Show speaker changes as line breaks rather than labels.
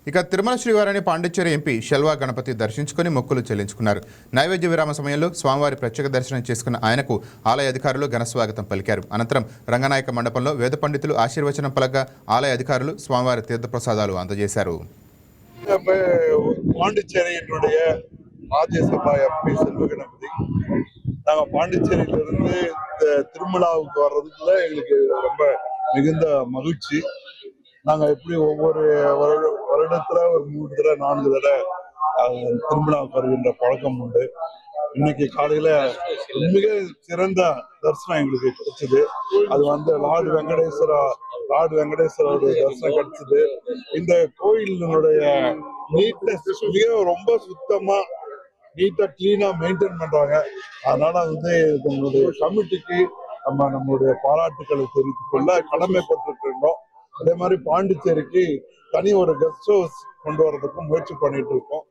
ఇక తిరుమల శ్రీవారిని పాండిచ్చేరి ఎంపీ షెల్వా గణపతి దర్శించుకుని మొక్కులు చెల్లించుకున్నారు. నైవేద్య విరామ సమయంలో స్వామివారి ప్రత్యేక దర్శనం చేసుకున్న ఆయనకు ఆలయ అధికారులు ఘనస్వాగతం పలికారు. అనంతరం రంగనాయక మండపంలో వేద పండితులు ఆశీర్వచనం పలకగా ఆలయ అధికారులు స్వామివారి తీర్థప్రసాదాలు అందజేశారు.
பாண்டிச்சேரியினுடைய ராஜ்யசபா எம்பி செல்வ கணபதி நாங்க பாண்டிச்சேரியிலிருந்து திருமலாவுக்கு வர்றதுல எங்களுக்கு ரொம்ப மிகுந்த மகிழ்ச்சி. நாங்க எப்படி ஒவ்வொரு வருடத்துல ஒரு 3 தடவை 4 தடவை திருமலாவுக்கு வருகின்ற பழக்கம் உண்டு. இன்னைக்கு காலையில மிக சிறந்த தரிசனம் எங்களுக்கு கிடைச்சது. அது லார்டு வெங்கடேஸ்வரோட தரிசனம் கிடைச்சது. இந்த கோயிலினுடைய நீட்னஸ் ரொம்ப சுத்தமா நீட்டா கிளீனா மெயின்டைன் பண்றாங்க. அதனால நம்மளுடைய கமிட்டிக்கு நம்மளுடைய பாராட்டுக்களை தெரிவித்துக் கொள்ள கடமைப்பட்டிருக்கிறோம். அதே மாதிரி பாண்டிச்சேரிக்கு தனி ஒரு கெஸ்ட் ஹவுஸ் கொண்டு வர்றதுக்கும் முயற்சி பண்ணிட்டு இருக்கோம்.